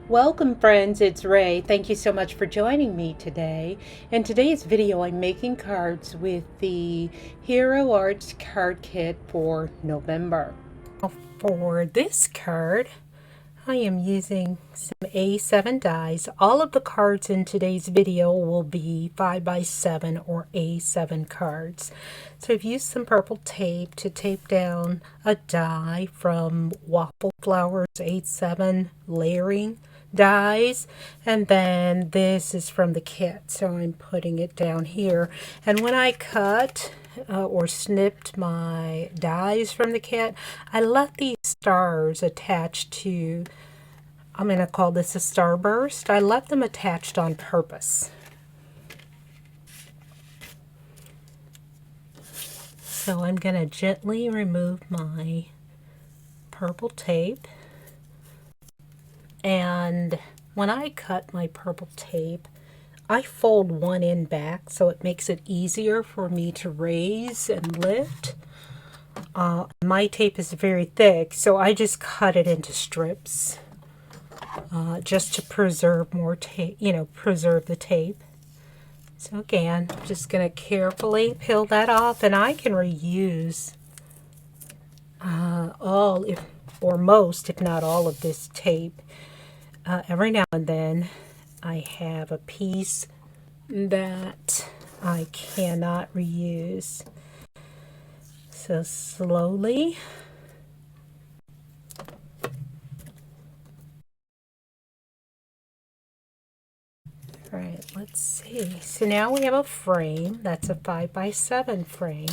Welcome friends, it's Ray. Thank you so much for joining me today. In today's video, I'm making cards with the Hero Arts card kit for November. For this card, I am using some A7 dies. All of the cards in today's video will be 5x7 or A7 cards. So I've used some purple tape to tape down a die from Waffle Flowers A7 layering dies, and then this is from the kit, so I'm putting it down here. And when I cut or snipped my dies from the kit, I left these stars attached to, I'm going to call this a starburst. I left them attached on purpose. So I'm going to gently remove my purple tape. And when I cut my purple tape, I fold one end back so it makes it easier for me to raise and lift. My tape is very thick, so I just cut it into strips just to preserve more tape, preserve the tape. So again, I'm just going to carefully peel that off, and I can reuse most, if not all, of this tape. Every now and then I have a piece that I cannot reuse. So slowly, all right, let's see. So now we have a frame. That's a 5x7 frame.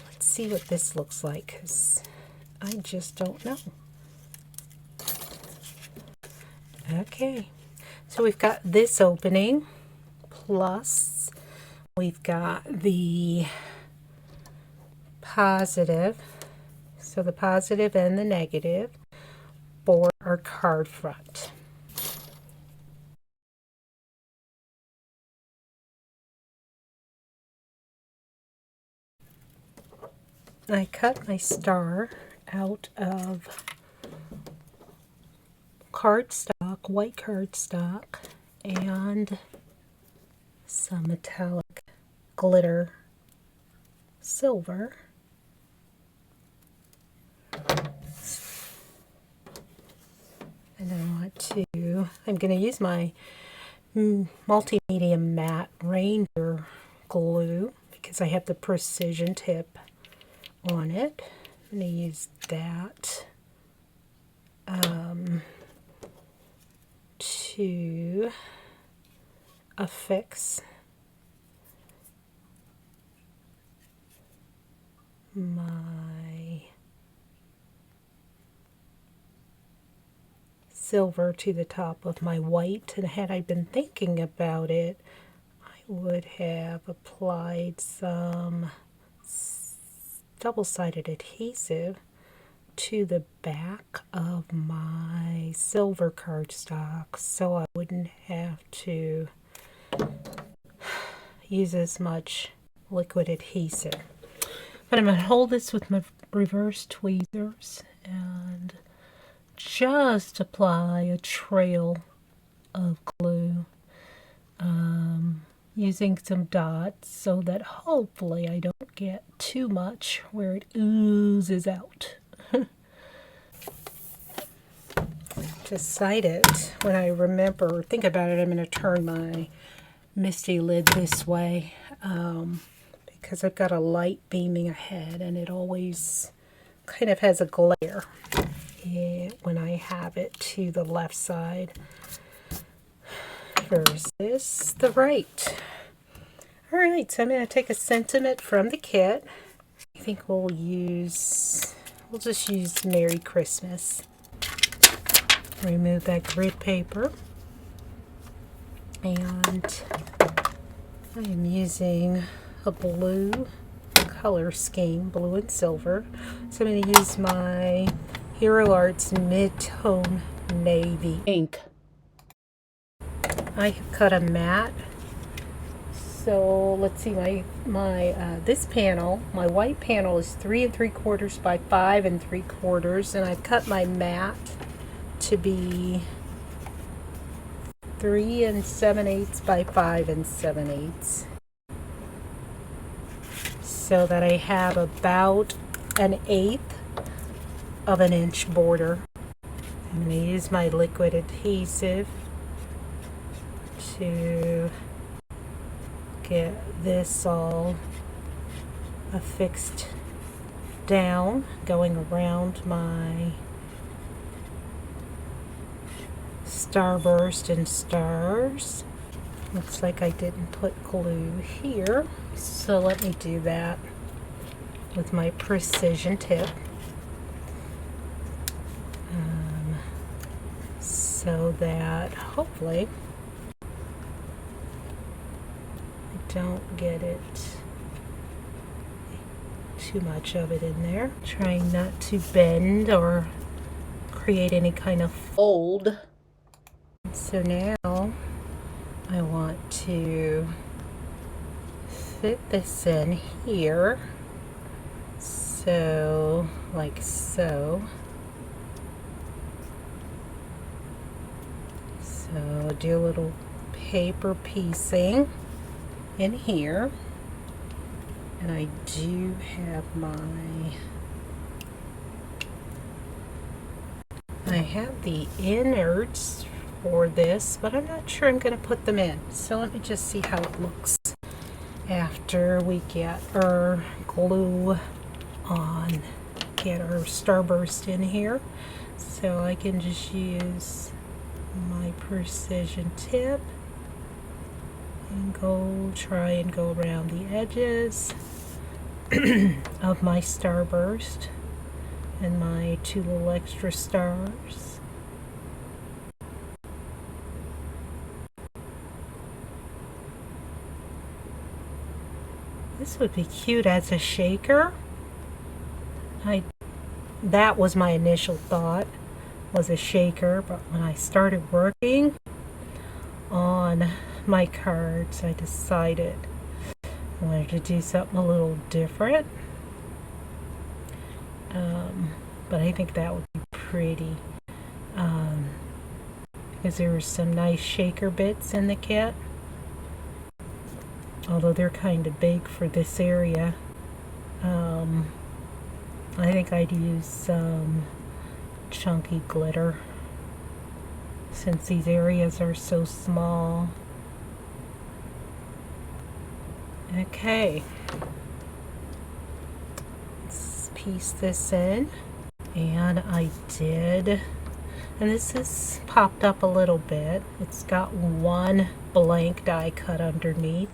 Let's see what this looks like, because I just don't know. Okay, so we've got this opening, plus we've got the positive, so the positive and the negative for our card front. I cut my star out of cardstock, white cardstock, and some metallic glitter silver. And I'm going to use my multimedia matte Reindeer glue because I have the precision tip on it. I'm going to use that to affix my silver to the top of my white. And had I been thinking about it, I would have applied some double-sided adhesive to the back of my silver cardstock so I wouldn't have to use as much liquid adhesive. But I'm going to hold this with my reverse tweezers and just apply a trail of glue using some dots so that hopefully I don't get too much where it oozes out. Decided when I think about it, I'm going to turn my misty lid this way because I've got a light beaming ahead and it always kind of has a glare when I have it to the left side versus the right. Alright, so I'm going to take a sentiment from the kit. I think we'll just use Merry Christmas. Remove that grid paper, and I am using a blue color scheme, blue and silver. So I'm going to use my Hero Arts mid-tone navy ink. I have cut a mat. So let's see, this panel, my white panel is 3 3/4 by 5 3/4, and I've cut my mat to be 3 7/8 by 5 7/8, so that I have about 1/8 of an inch border. I'm going to use my liquid adhesive to get this all affixed down, going around my starburst and stars. Looks like I didn't put glue here, so let me do that with my precision tip, so that hopefully I don't get it too much of it in there. Trying not to bend or create any kind of fold. So now I want to fit this in here, so like so. So do a little paper piecing in here, and I do have I have the innards for this, but I'm not sure I'm going to put them in. So let me just see how it looks after we get our glue on, get our starburst in here. So I can just use my precision tip and try and go around the edges of my starburst and my 2 little extra stars. This would be cute as a shaker. That was my initial thought, was a shaker, but when I started working on my cards, I decided I wanted to do something a little different. But I think that would be pretty, because there were some nice shaker bits in the kit, although they're kind of big for this area. I think I'd use some chunky glitter since these areas are so small. Okay, let's piece this in, and I did, and this has popped up a little bit. It's got one blank die cut underneath.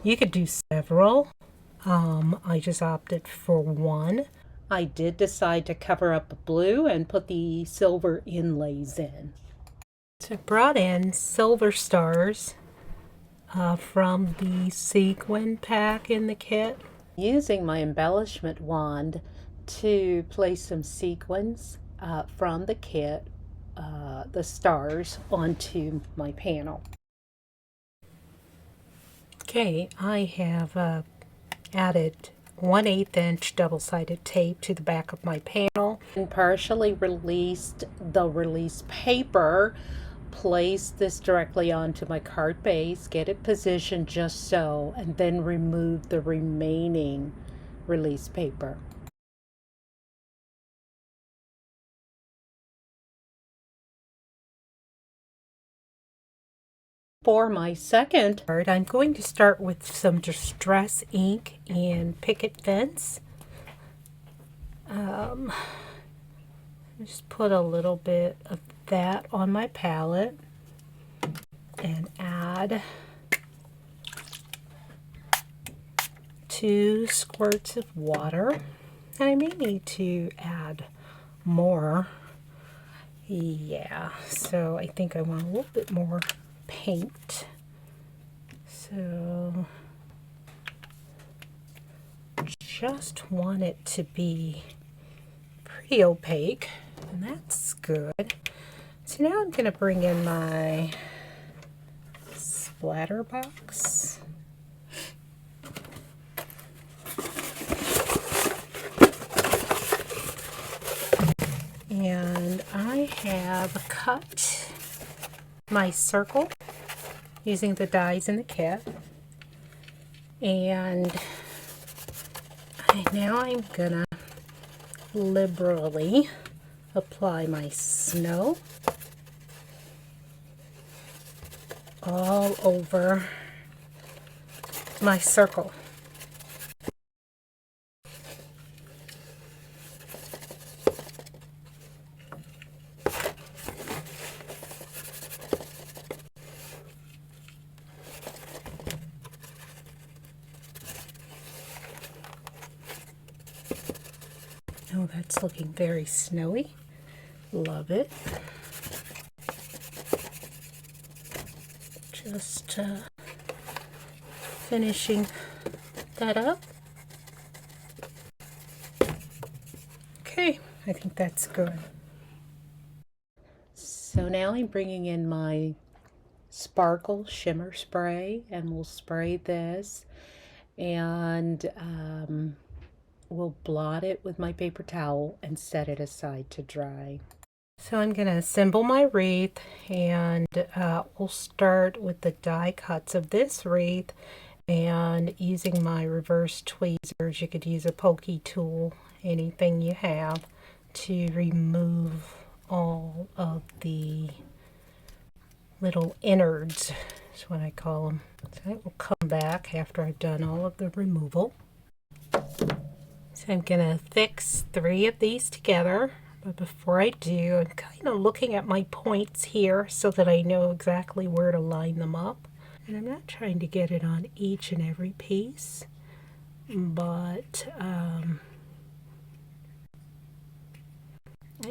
You could do several. I just opted for one. I did decide to cover up the blue and put the silver inlays in. So I brought in silver stars from the sequin pack in the kit. Using my embellishment wand to place some sequins from the kit, the stars, onto my panel. Okay, I have added 1/8 inch double-sided tape to the back of my panel and partially released the release paper. Place this directly onto my card base, get it positioned just so, and then remove the remaining release paper. For my second card, I'm going to start with some Distress ink and Picket fence. Just put a little bit of that on my palette and add 2 squirts of water. And I may need to add more. Yeah, so I think I want a little bit more paint. So just want it to be pretty opaque, and that's good. So now I'm going to bring in my splatter box. And I have cut my circle using the dies in the kit. And now I'm gonna liberally apply my snow all over my circle. Oh, that's looking very snowy. Love it. Just finishing that up. Okay, I think that's good. So now I'm bringing in my Sparkle Shimmer spray, and we'll spray this, and we'll blot it with my paper towel and set it aside to dry. So I'm going to assemble my wreath, and we'll start with the die cuts of this wreath, and using my reverse tweezers. You could use a pokey tool, anything you have, to remove all of the little innards, is what I call them. So I will come back after I've done all of the removal. So I'm going to fix 3 of these together. But before I do, I'm kind of looking at my points here so that I know exactly where to line them up. And I'm not trying to get it on each and every piece, but and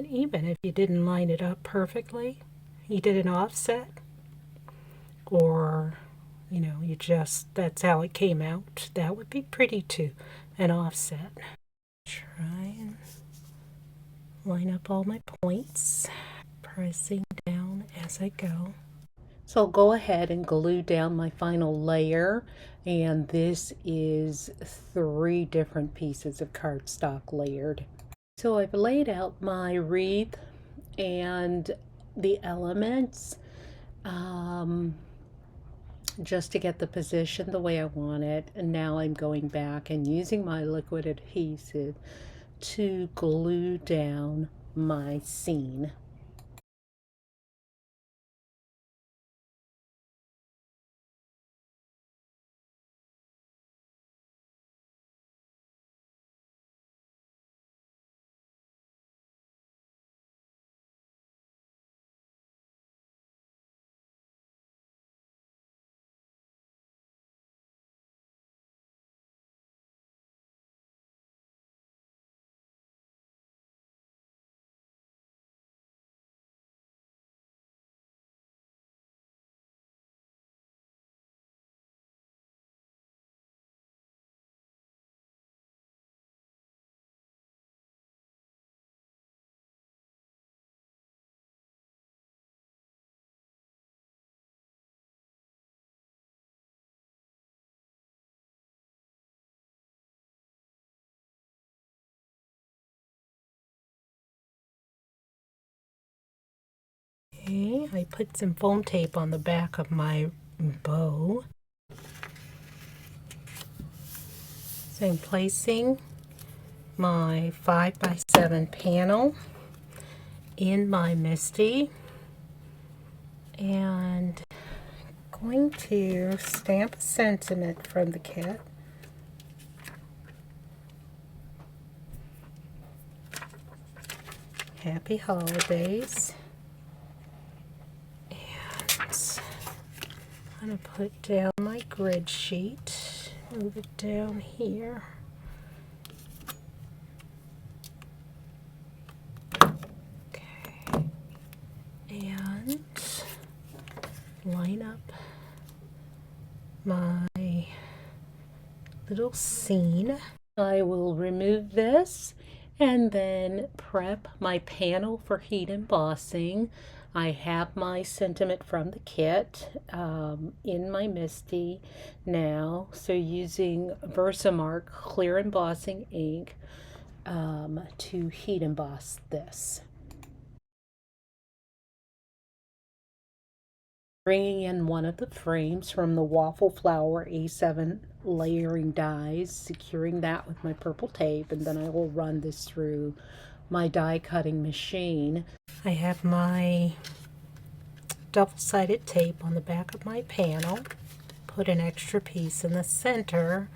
even if you didn't line it up perfectly, you did an offset, or you know, you just, that's how it came out, that would be pretty too, an offset. Try and line up all my points, pressing down as I go. So I'll go ahead and glue down my final layer, and this is 3 different pieces of cardstock layered. So I've laid out my wreath and the elements just to get the position the way I want it, and now I'm going back and using my liquid adhesive to glue down my scene. Okay, I put some foam tape on the back of my bow. So I'm placing my 5x7 panel in my MISTI, and I'm going to stamp a sentiment from the kit. Happy Holidays. I'm going to put down my grid sheet, move it down here. Okay, and line up my little scene. I will remove this and then prep my panel for heat embossing. I have my sentiment from the kit in my MISTI now, so using Versamark clear embossing ink to heat emboss this. Bringing in one of the frames from the Waffle Flower A7 layering dies, securing that with my purple tape, and then I will run this through my die cutting machine. I have my double-sided tape on the back of my panel. Put an extra piece in the center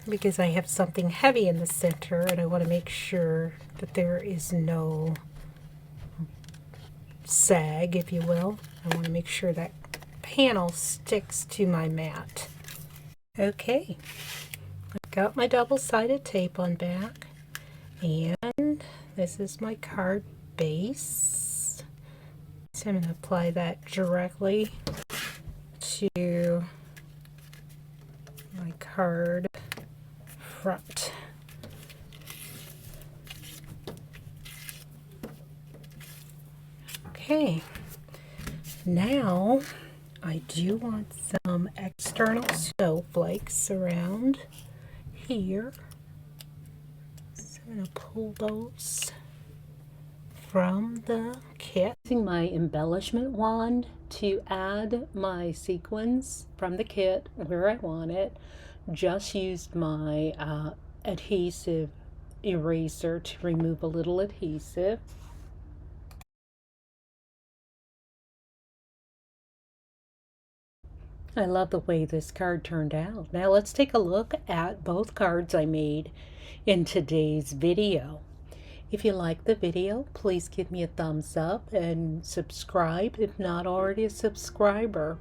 because I have something heavy in the center and I want to make sure that there is no sag, if you will. I want to make sure that panel sticks to my mat. Okay, I've got my double-sided tape on back, and this is my card base. So I'm going to apply that directly to my card front. Okay, now I do want some external snowflakes around here. So I'm going to pull those from the kit. Using my embellishment wand to add my sequins from the kit where I want it. Just used my adhesive eraser to remove a little adhesive. I love the way this card turned out. Now let's take a look at both cards I made in today's video. If you like the video, please give me a thumbs up and subscribe if not already a subscriber.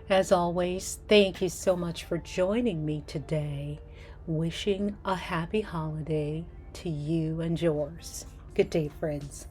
As always, thank you so much for joining me today. Wishing a happy holiday to you and yours. Good day, friends.